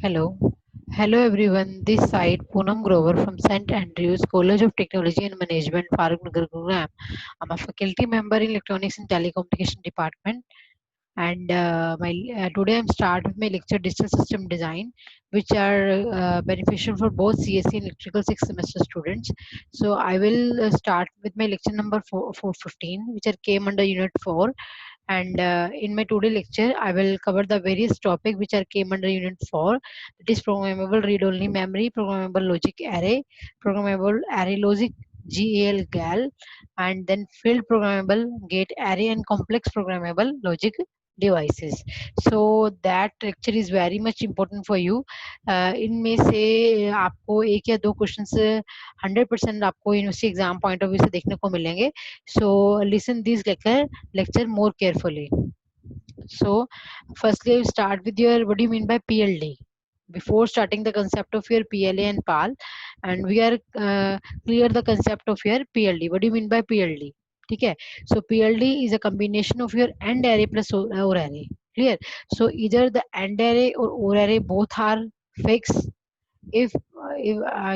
Hello. Hello everyone. This side Poonam Grover from St. Andrews College of Technology and Management, Farooq Nagar, Gurugram. I'm a faculty member in Electronics and Telecommunication Department. And my today I'm start with my lecture Digital System Design, which are beneficial for both CSE and Electrical 6 semester students. So I will start with my lecture number 415, which are came under Unit 4. And in my today lecture I will cover the various topic which are came under unit 4, that is programmable read only memory, programmable logic array, programmable array logic, GAL, and then field programmable gate array and complex programmable logic devices. So that lecture is very much important for you. इनमें से आपको एक या दो questions 100% आपको university exam point of view से देखने को मिलेंगे. So listen this lecture more carefully. So, firstly, we start with your what do you mean by PLD? Before starting the concept of your PLA and PAL, and we are clear the concept of your PLD. What do you mean by PLD? Okay, so PLD is a combination of your AND array plus OR array. Clear? So either the AND array or OR array both are fixed. if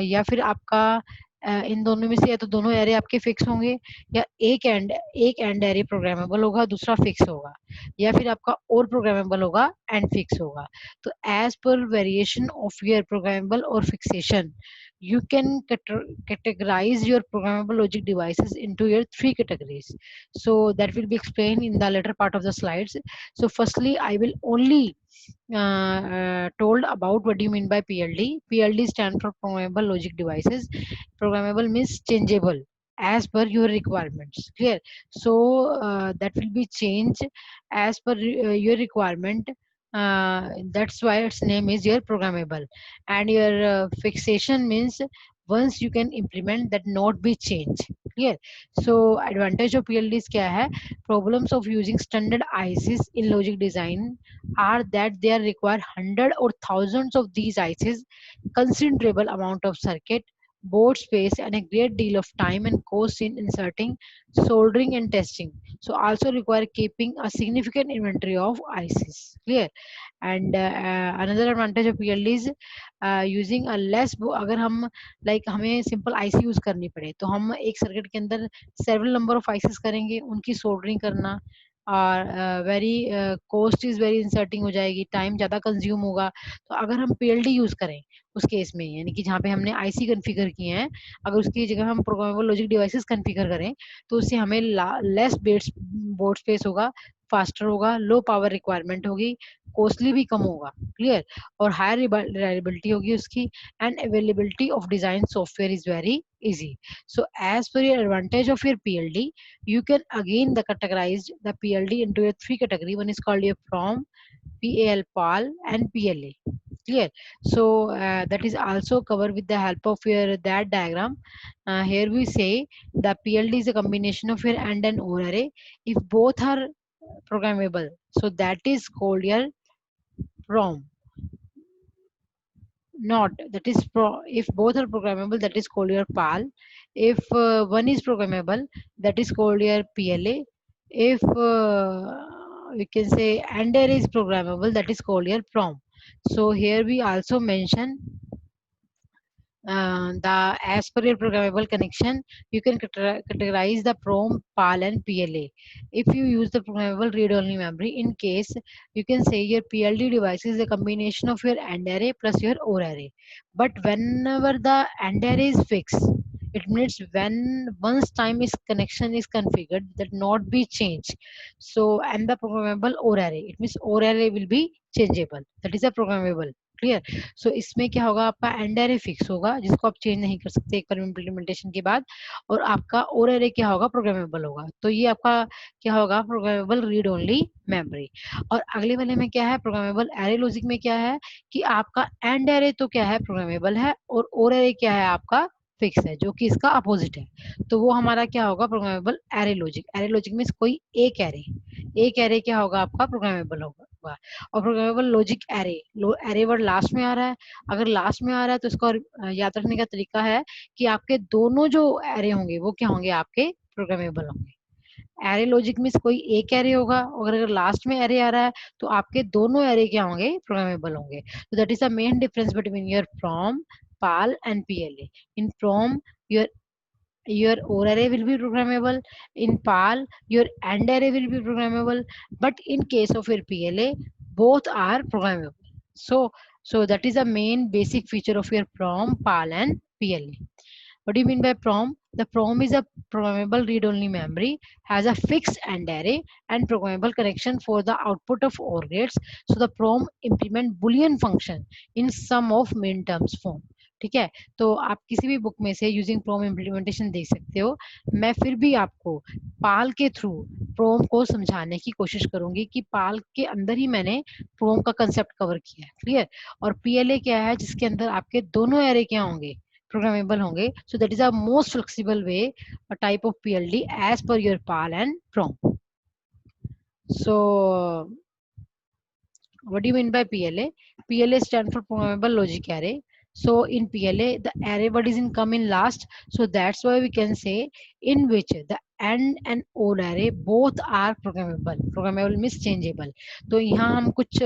या फिर आपका इन दोनों में से या तो दोनों array आपके फिक्स होंगे, या एक एंड एरे प्रोग्रामेबल होगा, दूसरा फिक्स होगा, या फिर आपका और प्रोग्रामेबल होगा एंड फिक्स होगा. तो as per variation of your programmable और fixation, you can categorize your programmable logic devices into your three categories. So that will be explained in the later part of the slides. So firstly I will only told about what do you mean by PLD. PLD stand for programmable logic devices. Programmable means changeable as per your requirements. Clear? So that will be changed as per your requirement. That's why its name is your programmable. And your fixation means once you can implement that not be changed. Clear? So advantage of PLDs क्या है? Problems of using standard ICs in logic design are that they require hundred or thousands of these ICs, considerable amount of circuit, board space, and a great deal of time and cost in inserting, soldering, and testing. So also require keeping a significant inventory of ICs. Clear? And another advantage of PLD is using a less. अगर हम हमें simple IC use करनी पड़े तो हम एक circuit के अंदर सेवरल नंबर ऑफ आईसीस करेंगे, उनकी सोल्डरिंग करना और very cost is very inserting हो जाएगी, टाइम ज़्यादा कंज्यूम होगा. तो अगर हम पीएलडी यूज़ करें उस केस में, यानी कि जहाँ पे हमने आईसी कॉन्फ़िगर किए हैं, अगर उसकी जगह हम प्रोग्रामेबल लॉजिक डिवाइसेस कॉन्फ़िगर करें तो उससे हमें लेस बोर्ड स्पेस होगा, फास्टर होगा, लो पावर रिक्वायरमेंट होगी, कॉस्टली भी कम होगा. क्लियर? और हायर रिलायबिलिटी होगी उसकी, and availability of design software is very easy. So as per your advantage of your PLD, you can again categorize the PLD into your three category. One is called your PROM, PAL, PAL, and PLA. Clear? So that is also covered with the help of your that diagram. Here we say the PLD is a combination of your AND and OR array. If both are programmable, so that is called your PROM. Not that is if both are programmable, that is called your PAL. If one is programmable, that is called your PLA. If we can say AND array is programmable, that is called your PROM. So here we also mention the as per your programmable connection, you can categorize the PROM, PAL, and PLA. If you use the programmable read-only memory, in case you can say your PLD device is a combination of your AND array plus your OR array. But whenever the AND array is fixed, it means when once time is connection is configured, that not be changed. So and the programmable OR array, it means OR array will be changeable. That is a programmable. Clear? सो इसमें क्या होगा, आपका and array fix होगा जिसको आप change नहीं कर सकते एक बार इम्प्लीमेंटेशन के बाद, और आपका और एरे क्या होगा, प्रोग्रामेबल होगा. तो ये आपका क्या होगा, प्रोग्रामेबल रीड ओनली मेमोरी. और अगले वाले में क्या है, प्रोग्रामेबल एरे लॉजिक में क्या है कि आपका एंड एरे तो क्या है, प्रोग्रामेबल है, और एरे क्या है आपका फिक्स है, जो कि इसका अपोजिट है. तो वो हमारा क्या होगा, programmable array logic. Array logic में कोई एक एरे क्या होगा आपका, प्रोग्रामेबल होगा. और programmable logic array, array word last में आ रहा है. अगर लास्ट में आ रहा है तो इसको याद रखने का तरीका है कि आपके दोनों जो एरे होंगे वो क्या होंगे, आपके प्रोग्रामेबल होंगे. एरे लॉजिक मीन्स कोई एक एरे होगा और अगर लास्ट में एरे आ रहा है तो आपके दोनों एरे क्या होंगे, प्रोग्रामेबल होंगे. So that is the main difference between your PROM, PAL and PLA. In PROM, your OR array will be programmable. In PAL, your AND array will be programmable. But in case of your PLA, both are programmable. So that is the main basic feature of your PROM, PAL and PLA. What do you mean by PROM? The PROM is a programmable read-only memory, has a fixed AND array and programmable connection for the output of OR gates. So the PROM implement Boolean function in sum of min terms form. ठीक है, तो आप किसी भी book में से using प्रोम implementation देख सकते हो. मैं फिर भी आपको पाल के थ्रू प्रोम को समझाने की कोशिश करूंगी कि पाल के अंदर ही मैंने प्रोम का कंसेप्ट कवर किया है. क्लियर. और पीएलए क्या है, जिसके अंदर आपके दोनों एरे क्या होंगे, programmable होंगे. So that is a most flexible way, a type of PLD as per your PAL and PROM. So what do you mean by PLA? PLA stands for programmable logic array. So in PLA, the array what is in come in last. So that's why we can say in which the AND and OR array both are programmable. Programmable means changeable. तो यहाँ हम कुछ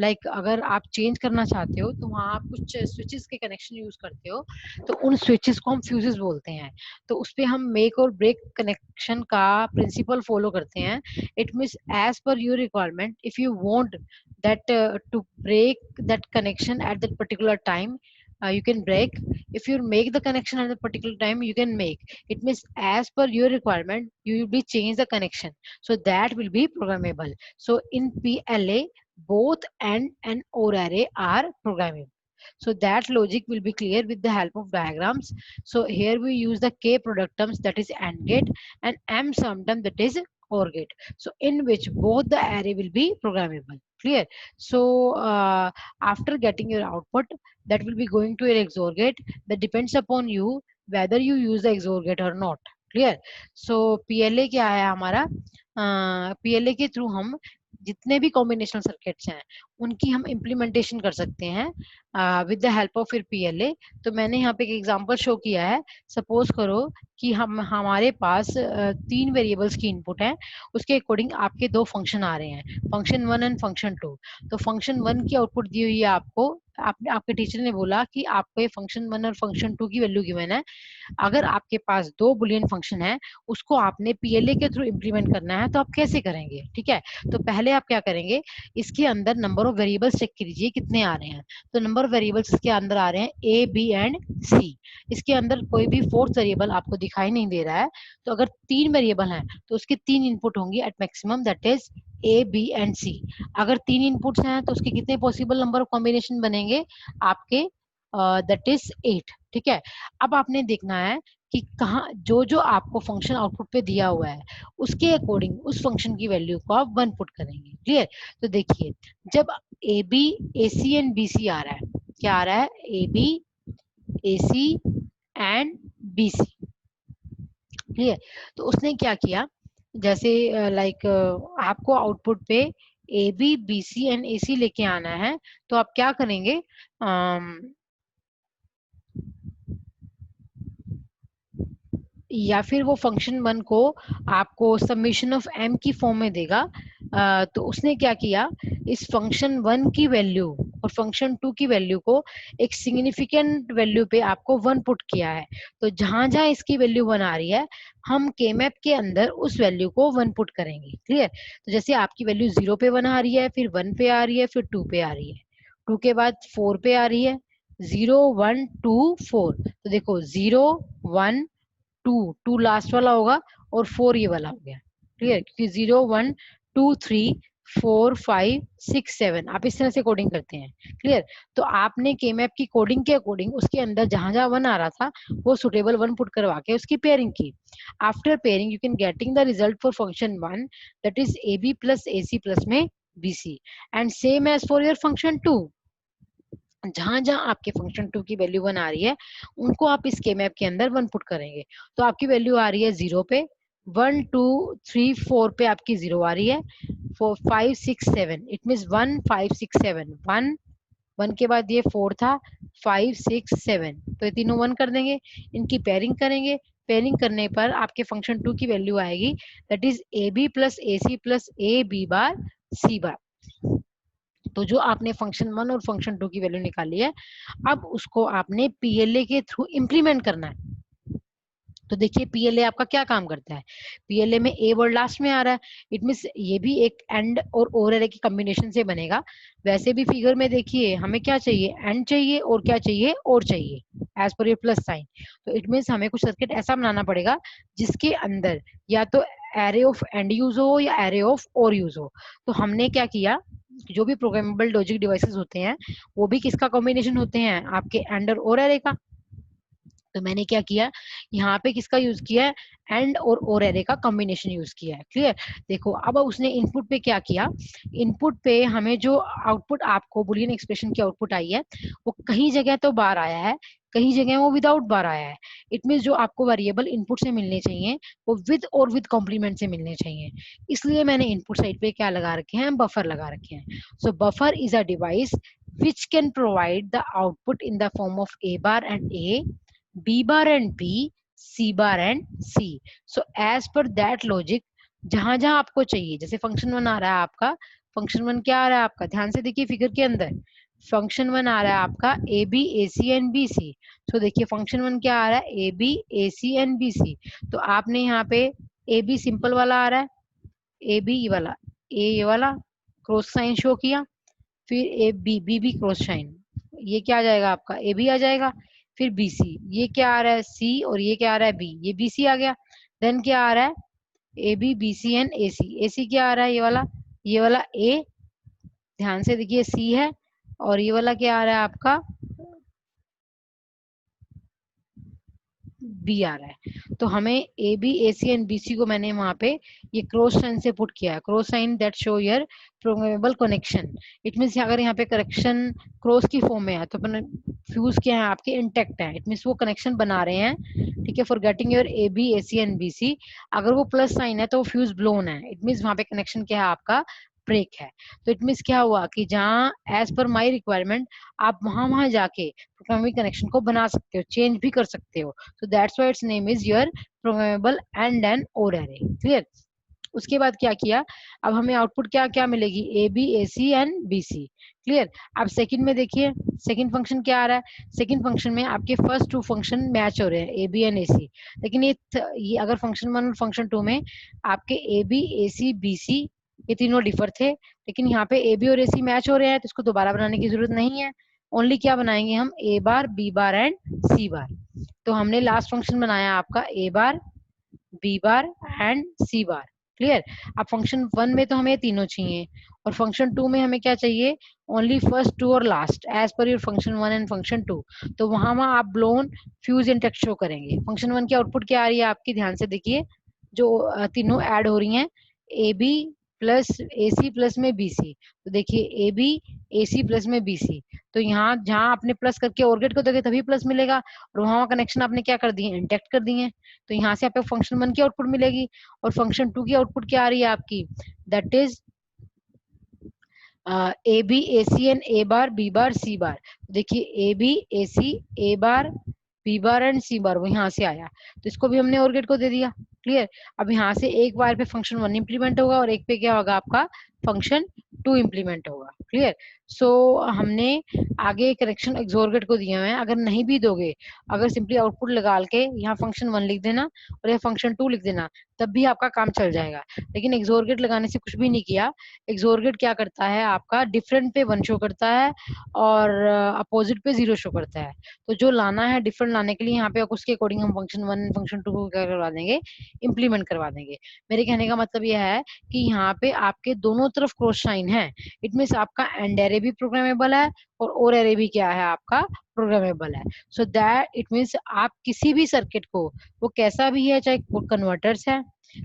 like अगर आप change करना चाहते हो तो वहाँ आप कुछ switches के connection use करते हो, तो उन switches को हम fuses बोलते हैं. तो उस पे हम make और break connection का principle follow करते हैं. It means as per your requirement, if you want that to break that connection at that particular time, you can break. If you make the connection at a particular time, you can make. It means as per your requirement you will be change the connection, so that will be programmable. So in PLA, both AND and OR array are programmable. So that logic will be clear with the help of diagrams. So here we use the k product terms, that is AND gate, and m sum term, that is OR gate. So in which both the array will be programmable. Clear. So after getting your output, that will be going to your XOR gate. That depends upon you whether you use the XOR gate or not. Clear. So PLA क्या है हमारा, PLA के through हम जितने भी combinational circuits हैं उनकी हम इम्प्लीमेंटेशन कर सकते हैं विद द हेल्प ऑफ फिर PLA. तो मैंने यहाँ पे एक एग्जांपल शो किया है. सपोज करो कि हमारे पास 3 वेरिएबल्स की इनपुट है, उसके अकॉर्डिंग आपके 2 फंक्शन आ रहे हैं, फंक्शन 1 एंड फंक्शन 2. तो फंक्शन 1 की आउटपुट दी हुई है आपको, आपके टीचर ने बोला कि आपको ये फंक्शन 1 और फंक्शन 2 की वैल्यू गिवन है. अगर आपके पास 2 बुलियन फंक्शन है, उसको आपने PLA के थ्रू इम्प्लीमेंट करना है, तो आप कैसे करेंगे? ठीक है, तो पहले आप क्या करेंगे, इसके अंदर नंबर ऑफ वेरिएबल्स चेक कीजिए कितने आ रहे हैं. तो नंबर ऑफ वेरिएबल्स इसके अंदर आ रहे हैं A, B एंड C. इसके अंदर कोई भी फोर्थ वेरिएबल आपको दिखाई नहीं दे रहा है. तो अगर 3 वेरिएबल हैं तो उसके 3 इनपुट होंगी at maximum, that is A, B and C. अगर 3 इनपुट्स हैं तो उसके कितने पॉसिबल नंबर ऑफ कॉम्बिनेशन बनेंगे आपके, दैट इज 8. ठीक है. अब आपने देखना है कि कहाँ जो जो आपको फंक्शन आउटपुट पे दिया हुआ है उसके अकॉर्डिंग उस फंक्शन की वैल्यू को आप 1 पुट करेंगे. क्लियर. तो देखिए, जब AB, AC एंड BC आ रहा है, क्या आ रहा है, AB, AC and BC. Clear. तो उसने क्या किया, जैसे लाइक आपको आउटपुट पे AB, BC एंड AC लेके आना है, तो आप क्या करेंगे, या फिर वो फंक्शन 1 को आपको समेशन ऑफ m की फॉर्म में देगा. तो उसने क्या किया, इस फंक्शन 1 की वैल्यू और फंक्शन 2 की वैल्यू को एक सिग्निफिकेंट वैल्यू पे आपको 1 पुट किया है. तो जहां जहां इसकी वैल्यू 1 आ रही है, हम K-मैप के अंदर उस वैल्यू को 1 पुट करेंगे. क्लियर. तो जैसे आपकी वैल्यू 0 पे 1 आ रही है, फिर 1 पे आ रही है, फिर 2 पे आ रही है, 2 के बाद 4 पे आ रही है, 0, 1, 2, 4. तो देखो 0, 1, 2 लास्ट वाला होगा और 4 ये वाला हो गया. क्लियर. क्योंकि 0, 1, 2, 3, 4, 5, 6, 7 आप इस तरह से कोडिंग करते हैं. क्लियर. तो आपने K-मैप की कोडिंग के अकॉर्डिंग उसके अंदर जहां जहां 1 आ रहा था वो सुटेबल 1 पुट करवा के उसकी पेयरिंग की. After pairing you can getting the result for function 1, that is AB plus AC plus में BC, and same as for your function 2. जहां जहां आपके फंक्शन 2 की वैल्यू 1 आ रही है उनको आप इस K-मैप के अंदर 1 पुट करेंगे. तो आपकी वैल्यू आ रही है 0 पे, 1, 2, 3, 4 पे आपकी 0 आ रही है, 4, 5, 6, 7. It means 1, 5, 6, 7. 1 के बाद ये 4 था, 5, 6, 7. तो ये तीनों 1 कर देंगे, इनकी पेयरिंग करेंगे, पेयरिंग करने पर आपके फंक्शन 2 की वैल्यू आएगी, that is A B plus A C plus A B bar C bar. तो जो आपने फंक्शन 1 और फंक्शन 2 की वैल्यू निकाली है, अब उसको आपने पीएलए के थ्रू इंप्लीमेंट करना है। तो देखिए पीएलए आपका क्या काम करता है, पीएलए में ए वर्ड लास्ट में आ रहा है, इट मींस ये भी एक एंड और ओर एरे की कॉम्बिनेशन से बनेगा। वैसे भी फिगर में देखिए हमें क्या चाहिए, एंड चाहिए और क्या चाहिए, और चाहिए, as per your plus sign. तो इट मींस हमें कुछ सर्किट ऐसा बनाना पड़ेगा जिसके अंदर या तो एरे ऑफ एंड यूज हो या एरे ऑफ और यूज हो। तो हमने क्या किया, जो भी प्रोग्रामेबल लॉजिक डिवाइसेस होते हैं वो भी किसका कॉम्बिनेशन होते हैं, आपके एंड और एरे का। तो मैंने क्या किया, यहाँ पे किसका यूज किया है, एंड और एरे का कॉम्बिनेशन यूज किया है। क्लियर। देखो अब उसने इनपुट पे क्या किया, इनपुट पे हमें जो आउटपुट आपको बुलियन एक्सप्रेशन की आउटपुट आई है वो कहीं जगह तो बार आया है, कहीं जगह वो विदाउट बार आया है। इट मीन जो आपको वेरिएबल इनपुट से मिलने चाहिए वो विद और विद कॉम्प्लीमेंट से मिलने चाहिए, इसलिए मैंने इनपुट साइड पे क्या लगा रखे हैं, बफर लगा रखे हैं। So buffer is a device which can provide the output in the form of a bar and a, B bar and B, C bar and C. So as per that logic, जहां जहां आपको चाहिए, जैसे function 1 आ रहा है आपका, function 1 क्या आ रहा है आपका, ध्यान से देखिए फिगर के अंदर, फंक्शन 1 आ रहा है आपका A B A C and B C. तो देखिए फंक्शन 1 क्या आ रहा है, A B A C and B C. तो आपने यहाँ पे ए बी सिंपल वाला आ रहा है, ए बी वाला, ए ये वाला क्रॉस साइन शो किया, फिर A B, B B cross sign, ये क्या आ जाएगा आपका, ए बी आ जाएगा। फिर बी सी, ये क्या आ रहा है सी, और ये क्या आ रहा है बी, ये बी सी आ गया। देन क्या आ रहा है, A B B C and A C, A C क्या आ रहा है, ये वाला ए, ध्यान से देखिए सी है, और ये वाला क्या आ रहा है आपका, बी आ रहा है। तो हमें A B A C and B C को मैंने वहां पे ये क्रॉस साइन से पुट किया, cross sign that show your programmable connection. It means अगर यहाँ पे कनेक्शन क्रॉस की फॉर्म में है तो अपन फ्यूज क्या है आपके इंटेक्ट है, इट मींस वो कनेक्शन बना रहे हैं। ठीक है, for getting your A B A C and B C, अगर वो प्लस साइन है तो वो फ्यूज ब्लोन है, इट मींस वहां पे कनेक्शन क्या है आपका, ब्रेक है। तो इट मींस क्या हुआ कि जहाँ एज पर माई रिक्वायरमेंट आप वहां वहां जाके प्रोग्रामिंग कनेक्शन को बना सकते हो, चेंज भी कर सकते हो। so that's why its name is your programmable and an or array। Clear. उसके बाद क्या किया, अब हमें आउटपुट क्या क्या मिलेगी, A B A C and B C. Clear. अब सेकंड में देखिए, सेकंड फंक्शन क्या आ रहा है, सेकंड फंक्शन में आपके फर्स्ट टू फंक्शन मैच हो रहे हैं, ए बी एंड ए सी। लेकिन ये अगर फंक्शन 1 और फंक्शन 2 में आपके ए B A C B C ये तीनों डिफर थे, लेकिन यहाँ पे ए बी और ए सी मैच हो रहे हैं, तो इसको दोबारा बनाने की जरूरत नहीं है। ओनली क्या बनाएंगे हम, ए bar B bar and C bar. तो हमने लास्ट फंक्शन बनाया आपका A bar B bar and C bar. Clear. अब फंक्शन 1 में तो हमें तीनों चाहिए, और फंक्शन 2 में हमें क्या चाहिए, ओनली फर्स्ट टू और last as per your function 1 and function 2। तो वहां वहां आप ब्लोन फ्यूज इंटेक्ट शो करेंगे। फंक्शन 1 की आउटपुट क्या आ रही है आपकी, ध्यान से देखिए, जो तीनों ऐड हो रही हैं, A B plus A C plus में बी सी। तो देखिए A B A C plus में बी सी, तो यहाँ जहां आपने प्लस करके और गेट को दोगे तभी प्लस मिलेगा, और वहां कनेक्शन आपने क्या कर दिए, इंटेक्ट कर दिए। तो यहाँ से आपको फंक्शन 1 की आउटपुट मिलेगी, और फंक्शन 2 की आउटपुट क्या आ रही है आपकी, that is A B A C and A bar B bar C bar. देखिए A B A C A bar B bar and C bar वो यहाँ से आया, तो इसको भी हमने और गेट को दे दिया। क्लियर। अब यहाँ से एक बार पे फंक्शन 1 इंप्लीमेंट होगा और एक पे क्या होगा आपका फंक्शन 2 इंप्लीमेंट होगा। क्लियर। सो हमने आगे करेक्शन एक्सोर गेट को दिए हुए हैं, अगर नहीं भी दोगे, अगर सिंपली आउटपुट लगा के यहाँ फंक्शन 1 लिख देना और यहाँ फंक्शन 2 लिख देना, तब भी आपका काम चल जाएगा। लेकिन एक्सोर गेट लगाने से कुछ भी नहीं किया। एक्सोर गेट क्या करता है आपका, डिफरेंट पे 1 शो करता है और अपोजिट पे 0 शो करता है। तो जो लाना है डिफरेंट लाने के लिए यहाँ पे उसके अकॉर्डिंग हम फंक्शन 1 फंक्शन 2 को क्या करवा देंगे, इंप्लीमेंट करवा देंगे। मेरे कहने का मतलब यह है कि यहाँ पे आपके दोनों तरफ क्रॉस साइन है, इट मीन्स आपका एंड एरे भी प्रोग्रामेबल है और एरे भी क्या है आपका प्रोग्रामेबल है। सो दैट इट मीन्स आप किसी भी सर्किट को, वो कैसा भी है, चाहे कन्वर्टर्स है,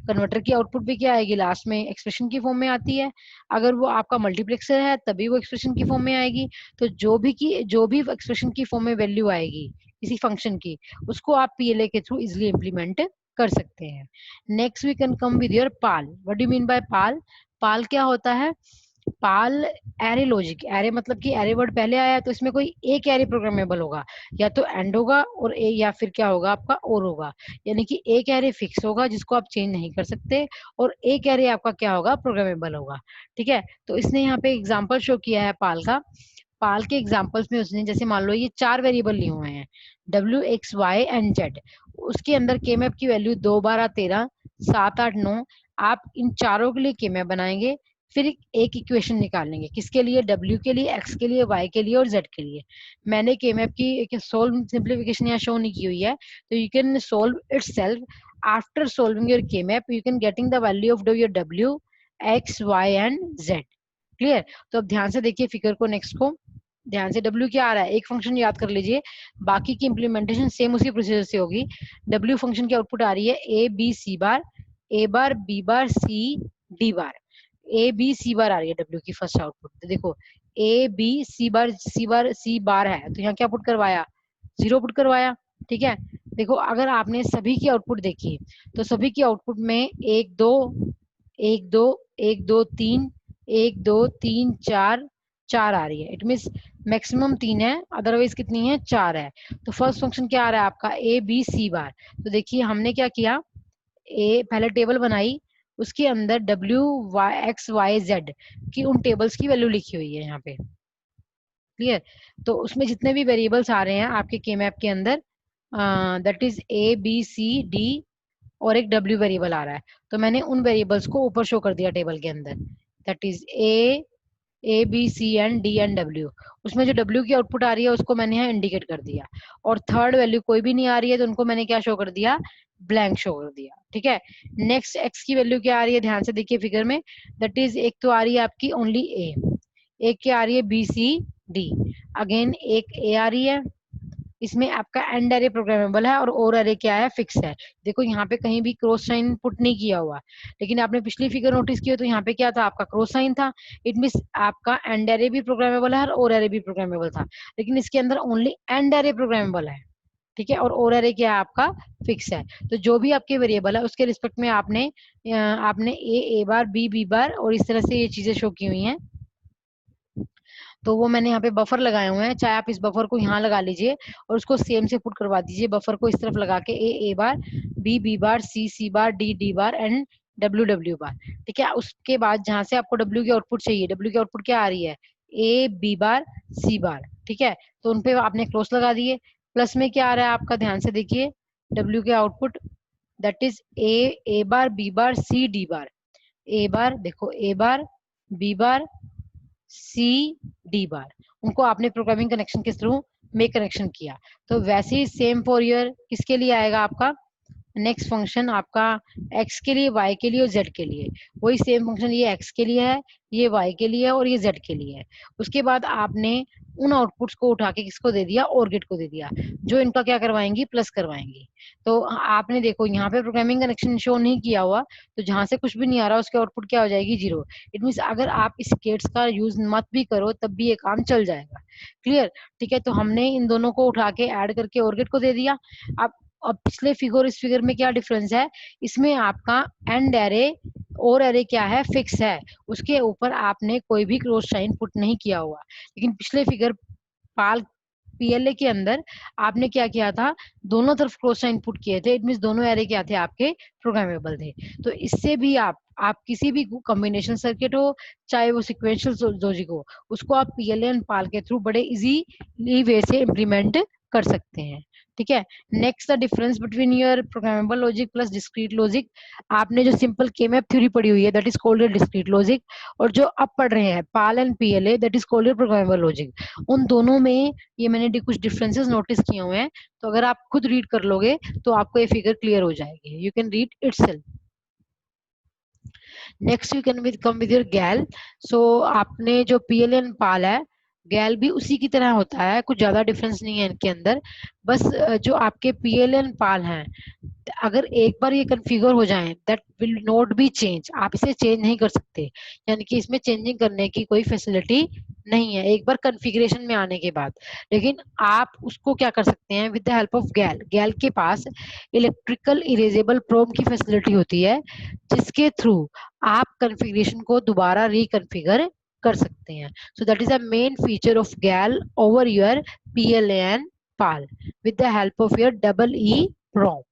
कन्वर्टर की आउटपुट भी क्या आएगी, लास्ट में एक्सप्रेशन की फॉर्म में आती है। अगर वो आपका मल्टीप्लेक्सर है तभी वो एक्सप्रेशन की फॉर्म में आएगी। तो जो भी एक्सप्रेशन की फॉर्म में वैल्यू आएगी किसी फंक्शन की, उसको आप पीएलए के थ्रू इजिली इंप्लीमेंट कर सकते हैं। Next we can come with your PAL. What do you mean by PAL. PAL क्या होता है, पाल एरे लॉजिक, एरे मतलब कि एरे वर्ड पहले आया तो इसमें कोई एक एरे प्रोग्रामेबल होगा, या तो एंड होगा और या फिर क्या होगा आपका और होगा, यानी कि एक एरे फिक्स होगा जिसको आप चेंज नहीं कर सकते, और एक एरे आपका क्या होगा प्रोग्रामेबल होगा। ठीक है, तो इसने यहाँ पे एग्जाम्पल शो किया है पाल का। पाल के एग्जाम्पल्स में उसने जैसे मान लो ये 4 वेरिएबल लिए हुए हैं, w x y and z, उसके अंदर के मैप की वैल्यू 2 12 13 7 8 9, आप इन चारों के लिए के मैप बनाएंगे, फिर एक इक्वेशन निकालेंगे, किसके लिए, w के लिए, x के लिए, y के लिए और z के लिए। मैंने के मैप की एक सोल्व सिंप्लीफिकेशन यहाँ शो नहीं की हुई है, तो you can solve it self. After solving your K map you can getting the value of your w x y and z। Clear? तो अब ध्यान से देखिए फिगर को, नेक्स्ट को ध्यान से। W क्या आ रहा है, एक फंक्शन याद कर लीजिए, बाकी की इंप्लीमेंटेशन सेम उसी प्रोसीजर से होगी। W फंक्शन की आउटपुट आ रही है a b c bar, a bar b bar c d bar, a b c बार आ रही है W की फर्स्ट आउटपुट। तो देखो a b c bar c बार है, तो यहाँ क्या पुट करवाया, 0 पुट करवाया। ठीक है, देखो अगर आपने सभी की आउटपुट देखी तो सभी की आउटपुट में 1 2 1 2 1 2 3 1 2 3 4 4 आ रही है, इट मीन्स मैक्सिमम 3 है, अदरवाइज कितनी है, 4 है। तो फर्स्ट फंक्शन क्या आ रहा है आपका a b c बार। तो देखिए हमने क्या किया, पहले टेबल बनाई, उसके अंदर w y x y z की उन टेबल्स की वैल्यू लिखी हुई है यहाँ पे। क्लियर? तो उसमें जितने भी वेरिएबल्स आ रहे हैं आपके के मैप के अंदर, that is a b c d और एक w वेरिएबल आ रहा है, तो मैंने उन वेरिएबल्स को ऊपर शो कर दिया टेबल के अंदर, that is A B C and D and W. उसमें जो डब्ल्यू की आउटपुट आ रही है उसको मैंने यहाँ इंडिकेट कर दिया, और थर्ड वैल्यू कोई भी नहीं आ रही है तो उनको मैंने क्या शो कर दिया, ब्लैंक शो कर दिया। ठीक है, नेक्स्ट एक्स की वैल्यू क्या आ रही है, ध्यान से देखिए फिगर में, दैट इज एक तो आ रही है आपकी ओनली ए, एक क्या आ रही है बी सी डी, अगेन एक ए आ रही है, इसमें आपका एंड अरे प्रोग्रामेबल है और अरे क्या है, फिक्स है। देखो यहाँ पे कहीं भी क्रॉस साइन पुट नहीं किया हुआ, लेकिन आपने पिछली फिगर नोटिस की हो तो यहाँ पे क्या था, आपका क्रॉस साइन था, इट मींस आपका एंड अरे भी प्रोग्रामेबल है और अरे भी प्रोग्रामेबल था, लेकिन इसके अंदर ओनली एंड अरे प्रोग्रामेबल है। ठीक है, और अरे क्या है आपका, फिक्स है। तो जो भी आपके वेरिएबल है उसके रिस्पेक्ट में आपने ए बार बी बार और इस तरह से ये चीजें शो की हुई हैं। तो वो मैंने यहाँ पे बफर लगाए हुए हैं, चाहे आप इस बफर को यहाँ लगा लीजिए और उसको सेम से पुट करवा दीजिए, बफर को इस तरफ लगा के A bar, B bar, C bar, D bar and W bar. ठीक है, उसके बाद जहां से आपको डब्ल्यू की आउटपुट चाहिए, डब्ल्यू की आउटपुट क्या आ रही है, ए बी बार सी बार। ठीक है, तो उनपे आपने क्लोज लगा दिए। प्लस में क्या आ रहा है आपका, ध्यान से देखिए, डब्ल्यू के output that is A bar B bar C D bar, A bar देखो, A bar B bar C D बार, उनको आपने प्रोग्रामिंग कनेक्शन के थ्रू मेक कनेक्शन किया। तो वैसे ही सेम फॉर ईयर किसके लिए आएगा आपका, नेक्स्ट फंक्शन आपका x के लिए, y के लिए और z के लिए, वही सेम फंक्शन ये x के लिए है, ये y के लिए है और ये z के लिए है। उसके बाद आपने उन आउटपुट्स को उठा के किसको दे दिया, और गेट को दे दिया, जो इनका क्या करवाएंगी, प्लस करवाएंगी। तो आपने देखो यहाँ पे प्रोग्रामिंग कनेक्शन शो नहीं किया हुआ, तो जहां से कुछ भी नहीं आ रहा उसके आउटपुट क्या हो जाएगी, 0। इट मीन्स अगर आप इस गेट्स का यूज मत भी करो तब भी ये काम चल जाएगा। क्लियर? ठीक है, तो हमने इन दोनों को उठा के ऐड करके और गेट को दे दिया। अब पिछले फिगर इस फिगर में क्या डिफरेंस है, इसमें आपका एंड एरे और एरे क्या है, फिक्स है, उसके ऊपर आपने कोई भी क्रॉस साइन पुट नहीं किया हुआ। लेकिन पिछले फिगर पाल पीएलए के अंदर आपने क्या किया था, दोनों तरफ क्रॉस साइन पुट किए थे, इट मींस दोनों एरे क्या थे आपके, प्रोग्रामेबल थे। तो इससे भी आप किसी भी कॉम्बिनेशन सर्किट हो, चाहे वो सिक्वेंशियल लॉजिक हो, उसको आप पीएलए एंड पाल के थ्रू बड़े इजीली वे से इम्प्लीमेंट कर सकते हैं। ठीक है, next the difference between your programmable logic plus discrete logic. आपने जो सिंपल के मैप थ्योरी पढ़ी हुई है that is called discrete logic, और जो अब पढ़ रहे हैं PAL and PLA that is called programmable logic, उन दोनों में ये मैंने कुछ डिफरेंसेस नोटिस किए हुए हैं। तो अगर आप खुद रीड कर लोगे तो आपको ये फिगर क्लियर हो जाएगी, you can read itself. Next you can come with your गैल। सो आपने जो पीएल एंड पाल है, गैल भी उसी की तरह होता है, कुछ ज्यादा डिफरेंस नहीं है इनके अंदर। बस जो आपके पीएल एंड पाल हैं, अगर एक बार ये कॉन्फ़िगर हो जाए that will not be change, आप इसे चेंज नहीं कर सकते, यानी कि इसमें चेंजिंग करने की कोई फैसिलिटी नहीं है एक बार कॉन्फ़िगरेशन में आने के बाद। लेकिन आप उसको क्या कर सकते हैं, विद द हेल्प ऑफ गैल, गैल के पास इलेक्ट्रिकल इरेजेबल प्रोब की फैसिलिटी होती है, जिसके थ्रू आप कॉन्फ़िगरेशन को दोबारा रिकॉन्फ़िगर कर सकते हैं. So that is a main feature of GAL over your PLA and PAL with the help of your double EEPROM.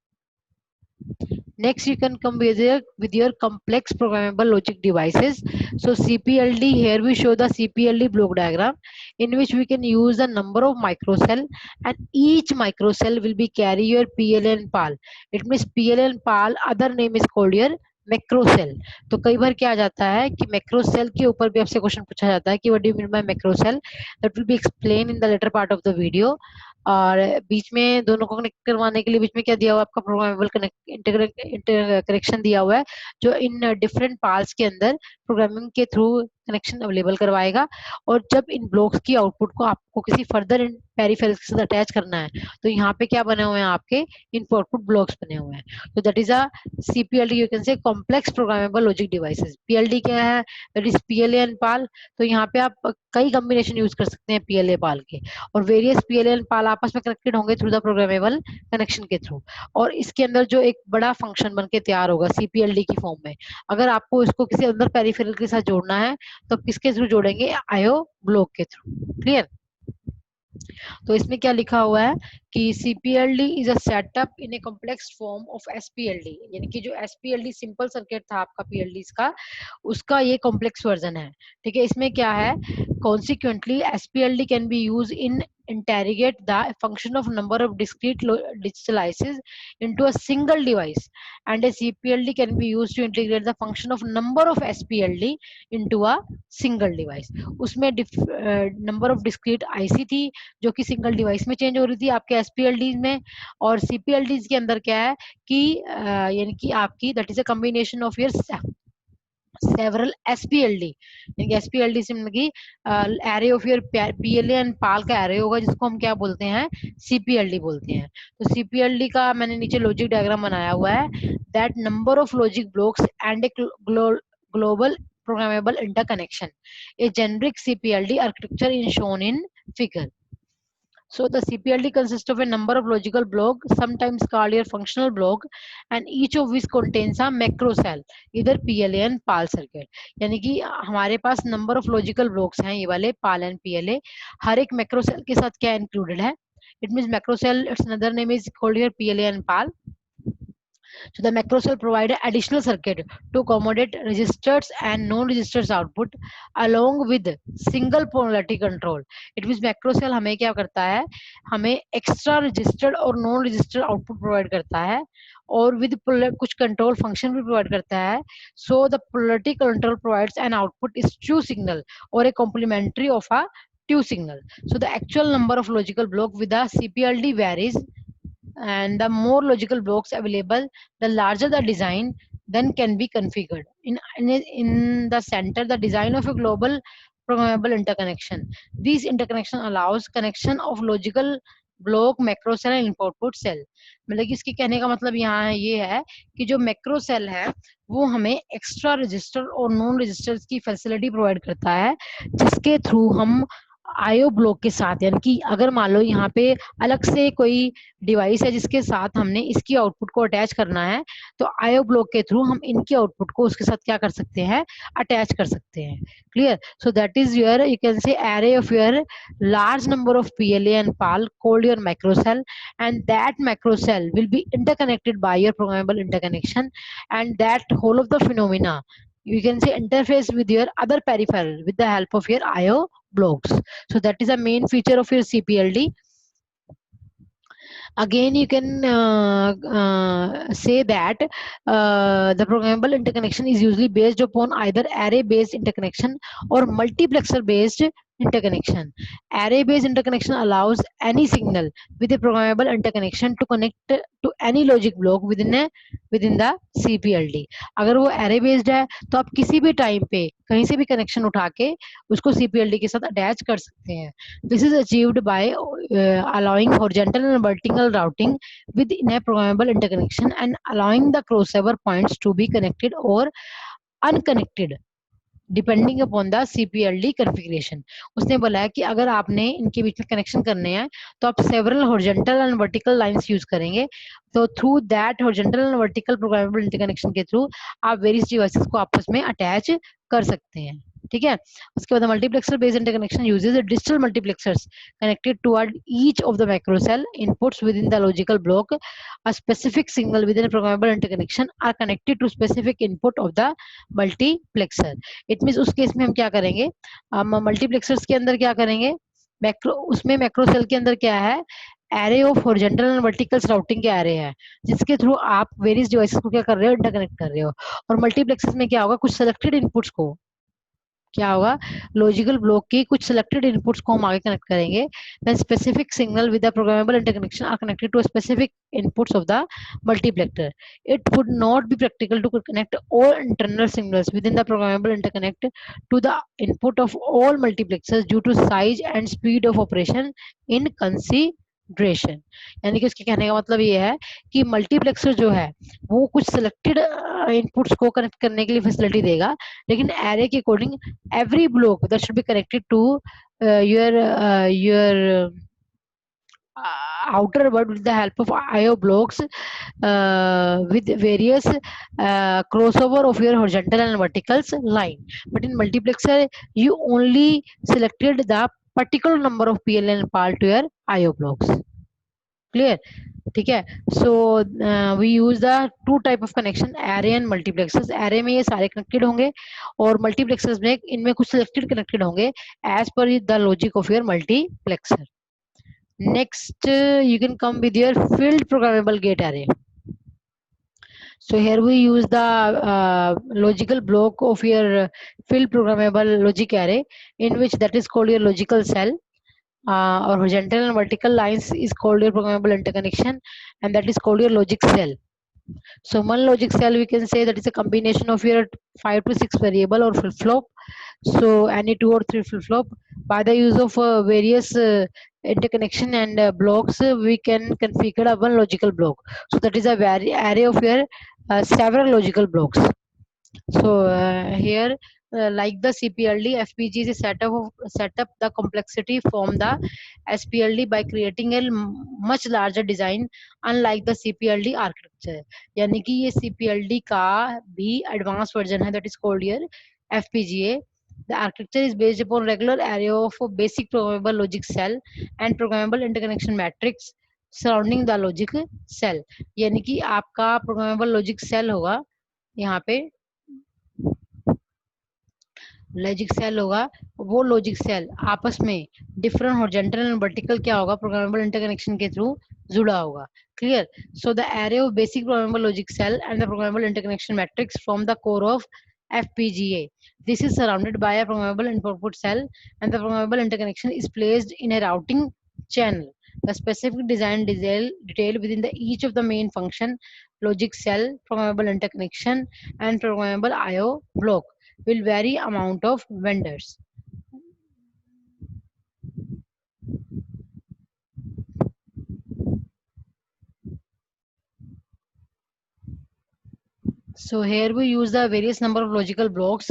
Next, you can come with your complex programmable logic devices. So CPLD, here we show the CPLD block diagram in which we can use the number of microcell, and each microcell will be carry your PLA and PAL. It means PLA and PAL, other name is called your मैक्रोसेल. तो कई बार क्या आ जाता है कि मैक्रोसेल के ऊपर भी आपसे क्वेश्चन पूछा जाता है कि what do you mean by macrocell. That will be explain in the later part of the video. और बीच में दोनों को कनेक्ट करवाने के लिए बीच में क्या दिया हुआ है आपका प्रोग्रामेबल कनेक्शन दिया हुआ है जो इन डिफरेंट पार्ट्स के अंदर प्रोग्रामिंग के थ्रू कनेक्शन अवेलेबल करवाएगा. और जब इन ब्लॉक्स की आउटपुट को आपको किसी फर्दर पेरिफेरल्स के साथ अटैच करना है तो यहाँ पे क्या बने हुए हैं आपके इनपुट आउटपुट ब्लॉक्स बने हुए हैं. तो that is a CPLD, you can say complex programmable logic devices. PLD क्या है? That is PLA and PAL. तो यहाँ पे आप कई कॉम्बिनेशन यूज कर सकते हैं PLA PAL के, और वेरियस PLA एंड PAL आपस में कनेक्टेड होंगे थ्रू द प्रोग्रामेबल कनेक्शन के थ्रू. और इसके अंदर जो एक बड़ा फंक्शन बन के तैयार होगा CPLD की फॉर्म में, अगर आपको इसको किसी अंदर पेरिफेरल के साथ जोड़ना है तो किसके थ्रू जोड़ेंगे? IO ब्लॉक के थ्रू. क्लियर? तो इसमें क्या लिखा हुआ है कि CPLD is a setup in a complex form of SPLD, यानी कि जो SPLD सिंपल सर्किट था आपका PLDs का, उसका ये कॉम्प्लेक्स वर्जन है. ठीक है, इसमें क्या है? Consequently SPLD can be use in interrogate the function of number of discrete digital ICs into a single device, and a CPLD can be used to integrate the function of number of SPLD into a single device. उसमें number of discrete IC थी जो कि single device में change हो रही थी आपके SPLD में, और CPLD के अंदर क्या है कि यानी कि आपकी that is a combination of your several SPLD. SPLD से मतलब कि array of your PLA and PAL का एरे होगा जिसको हम क्या बोलते हैं? CPLD बोलते हैं. तो CPLD का मैंने नीचे लॉजिक डायग्राम बनाया हुआ है. That number of logic blocks and a global programmable interconnection. A generic CPLD architecture is shown in figure. So the CPLD consists of a number of logical blocks, sometimes called your functional block, and each of which contains a macro cell, either PLA and PAL circuit. यानी कि हमारे पास number of logical blocks हैं ये वाले PAL and PLA. हर एक macro cell के साथ क्या included है? It means macro cell, its another name is called your PLA and PAL. So the macro cell provide an additional circuit to accommodate registers and non-registers output along with single polarity control. It means macro cell हमें क्या करता है? हमें extra registered और non registered output provide करता है और with कुछ control function भी provide करता है. So the polarity control provides an output is true signal or a complementary of a true signal. So the actual number of logical block with the CPLD varies, and the more logical blocks available, the larger the design then can be configured. In the center, the design of a global programmable interconnection. This interconnection allows connection of logical block macro cell and input cell. मतलब कि इसके कहने का मतलब यहाँ ये है कि जो मैक्रो सेल है वो हमें एक्स्ट्रा रजिस्टर और नॉन रजिस्टर्स की फैसिलिटी प्रोवाइड करता है जिसके थ्रू हम IO ब्लॉक के साथ, यानी कि अगर मान लो यहाँ पे अलग से कोई डिवाइस है जिसके साथ हमने इसकी आउटपुट को अटैच करना है तो IO ब्लॉक के थ्रू हम इनकी आउटपुट को उसके साथ क्या कर सकते हैं? अटैच कर सकते हैं. Clear? So that is your you can say array of your large number of PLA and PAL called your macro cell, and that macro cell will be interconnected by your programmable interconnection, and that whole of the phenomena you can say interface with your other peripheral with the help of your IO blocks. So that is a main feature of your CPLD. Again, you can say that the programmable interconnection is usually based upon either array based interconnection or multiplexer based interconnection. Array based interconnection allows any signal with a programmable interconnection to connect to any logic block within the CPLD. अगर वो array based है तो आप किसी भी time पे कहीं से भी कनेक्शन उठा के उसको CPLD के साथ अटैच कर सकते हैं. This is achieved by allowing horizontal and vertical routing within a programmable interconnection and allowing the crossover points to be connected or unconnected depending upon the CPLD configuration. उसने बोला है कि अगर आपने इनके बीच में कनेक्शन करने हैं तो आप several horizontal and vertical lines use करेंगे. तो through that horizontal and vertical programmable interconnection के थ्रू आप वेरियस डिवाइसेस को आपस में अटैच कर सकते हैं. ठीक है। उसके बाद multiplexer based interconnection uses digital multiplexers connected toward each of the macro cell inputs within the logical block. A specific signal within a programmable interconnection are connected to specific input of the multiplexer. It means उस case में हम क्या करेंगे, हम multiplexers के अंदर क्या करेंगे, मैक्रो, उसमें मैक्रो सेल के अंदर क्या है, array of horizontal and vertical routing के एरे है, जिसके थ्रू आप वेरियस डिवाइसेस को क्या कर रहे हो, इंटरकनेक्ट कर रहे हो। और मल्टीप्लेक्सर्स में क्या होगा, कुछ सेलेक्टेड इनपुट्स को क्या होगा, लॉजिकल ब्लॉक की कुछ सिलेक्टेड इनपुट्स को हम आगे कनेक्ट करेंगे। Then specific signal with the programmable interconnection are connected to specific inputs of the multiplexer. It would not be practical to connect all internal signals within the programmable interconnect to the input of all multiplexers due to size and speed of operation in consideration. यानी कि उसके कहने का मतलब ये है कि multiplexer जो है वो कुछ सिलेक्टेड इनपुट्स को कनेक्ट करने के लिए फैसिलिटी देगा, लेकिन एरे के according every block that should be connected to your outer word with the help of IO blocks with various crossover of your horizontal and vertical line. But in multiplexer, you only selected the particular number of PLN and PAL to your IO blocks. Clear? ठीक है। So we use the two type of connection, array and multiplexers. Array में ये सारे connected होंगे और multiplexers में इनमें कुछ सिलेक्टेड कनेक्टेड होंगे as per the logic of your multiplexer. Next you can come with your field programmable gate array. So here we use the logical block of your field programmable logic array, in which that is called your logical cell. Or horizontal and vertical lines is called your programmable interconnection, and that is called your logic cell. So one logic cell, we can say that is a combination of your 5 to 6 variable or flip-flop. So any 2 or 3 flip-flop, by the use of various interconnection and blocks, we can configure a one logical block. So that is a array of your several logical blocks. So here like the CPLD, FPG is a setup the complexity from the SPLD by creating a much larger design, unlike the CPLD architecture. यानी कि ये CPLD का भी advanced version है, that is called your FPGA. The architecture is based upon regular array of basic programmable logic cell and programmable interconnection matrix surrounding the logic cell. यानी कि आपका programmable logic cell होगा, यहाँ पे logic cell होगा, वो logic cell आपस में डिफरेंट हॉरिजॉन्टल एंड वर्टिकल क्या होगा, प्रोग्रामेबल इंटरकनेक्शन के थ्रू जुड़ा होगा। Clear? So the array of basic programmable logic cell and the programmable interconnection matrix from the core of FPGA. This is surrounded by a programmable input cell, and the programmable interconnection is placed in a routing channel. The specific design detail within each of the main function, logic cell, programmable interconnection, and programmable IO block will vary amount of vendors. So here we use the various number of logical blocks.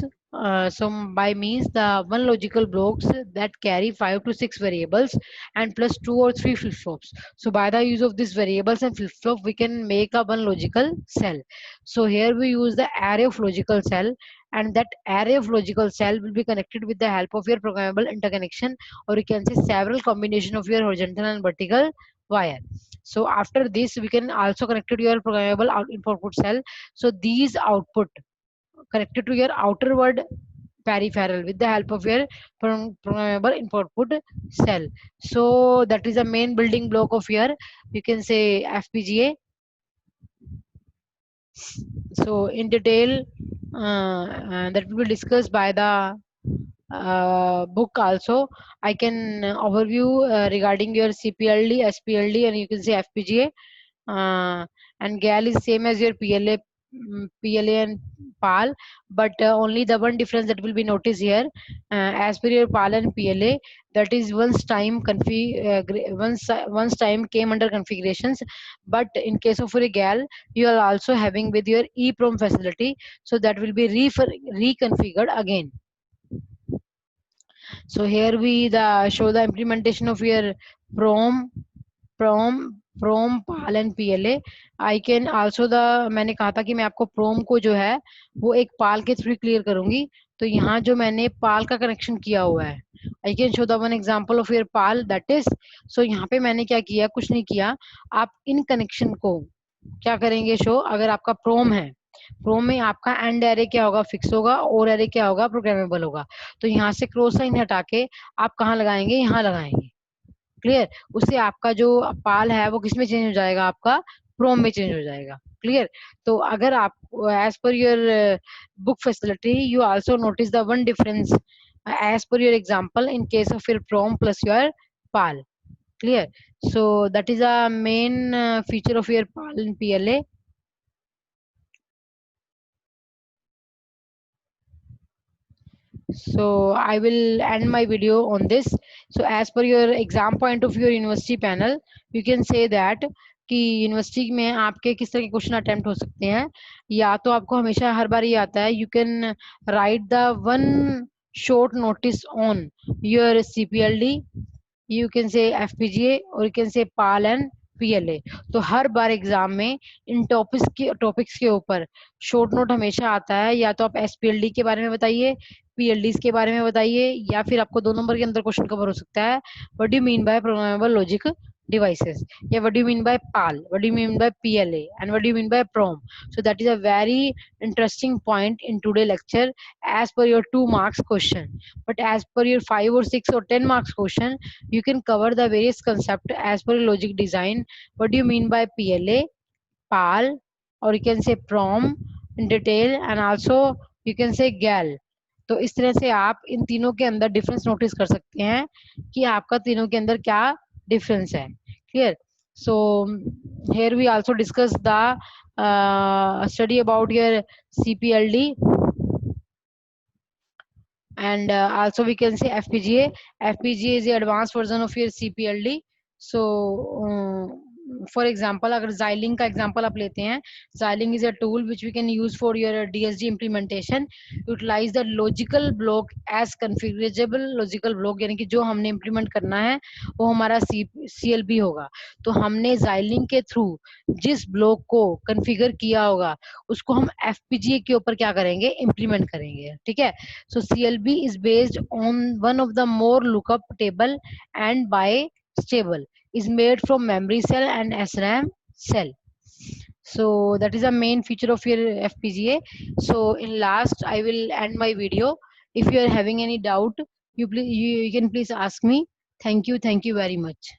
So by means the one logical blocks that carry 5 to 6 variables and plus 2 or 3 flip-flops. So by the use of these variables and flip-flop, we can make a one logical cell. So here we use the array of logical cell, and that array of logical cell will be connected with the help of your programmable interconnection, or you can say several combination of your horizontal and vertical wire. So after this, we can also connect to your programmable input cell. So these output connected to your outer word peripheral with the help of your programmable input cell. So that is the main building block of your, you can say, FPGA. So in detail, that will be discussed by the book also. I can overview regarding your CPLD, SPLD, and you can say FPGA. And GAL is same as your PLA, PLA and PAL, but only the one difference that will be noticed here, as per your PAL and PLA, that is once time once time came under configurations, but in case of your GAL, you are also having with your EEPROM facility, so that will be reconfigured again. So here we show the implementation of your PROM, PAL and PLA. I can also मैंने कहा था कि मैं आपको PROM को जो है वो एक PAL के थ्रू क्लियर करूंगी, तो यहाँ जो मैंने पाल का कनेक्शन किया हुआ है, I can show the one example of your PAL, that is, so यहाँ पे मैंने क्या किया, कुछ नहीं किया, आप इन कनेक्शन को क्या करेंगे शो, अगर आपका प्रोम है, प्रोम में आपका एंड एरे क्या होगा, फिक्स होगा, और एरे क्या होगा, प्रोग्रामेबल होगा। तो यहाँ से क्रॉस साइन हटा के आप कहाँ लगाएंगे, यहाँ लगाएंगे, क्लियर। उससे आपका जो पाल है वो किस में चेंज हो जाएगा, आपका प्रोम में चेंज हो जाएगा, क्लियर। तो अगर आप as per your book facility, you also notice the one difference as per your example in case of your prom plus your pal, clear. So that is a main feature of your pal in PLA. So I will end my video on this. So as per your exam point of view, university panel, you can say that कि university में आपके किस तरह के question attempt हो सकते हैं, या तो आपको हमेशा हर बार ये आता है, you can write the one short notice on your CPLD, you can say FPGA, or you can say PAL and PLA. तो हर बार एग्जाम में इन टॉपिक्स के ऊपर शॉर्ट नोट हमेशा आता है, या तो आप SPLD के बारे में बताइए, PLDs के बारे में बताइए, या फिर आपको 2 नंबर के अंदर क्वेश्चन कवर हो सकता है, what do you mean bye programmable logic devices, yeah, what do you mean by PAL, what do you mean by PLA, and what do you mean by PROM. So that is a very interesting point in today lecture as per your 2 marks question. But as per your 5 or 6 or 10 marks question, you can cover the various concept as per logic design. What do you mean by PLA, PAL, or you can say PROM in detail, and also you can say GAL. तो इस तरह से आप इन तीनों के अंदर difference notice कर सकते हैं कि आपका तीनों के अंदर क्या डिफरेंस है, clear. So here we also discuss the study about your CPLD, and also we can say FPGA. FPGA is the advanced version of your CPLD. So for example अगर Xilinx का एग्जाम्पल आप लेते हैं, Xilinx is a tool which we can use for your DSG implementation, utilise the logical block as configurable logical block, यानी कि जो हमने implement करना है वो हमारा CLB होगा। तो हमने Xilinx के थ्रू जिस ब्लॉक को कन्फिगर किया होगा उसको हम FPGA के ऊपर क्या करेंगे, इम्प्लीमेंट करेंगे, ठीक है। So CLB is based on one of the more lookup table and bistable, is made from memory cell and SRAM cell. So that is a main feature of your FPGA. So in last, I will end my video. If you are having any doubt, you can please ask me. Thank you very much.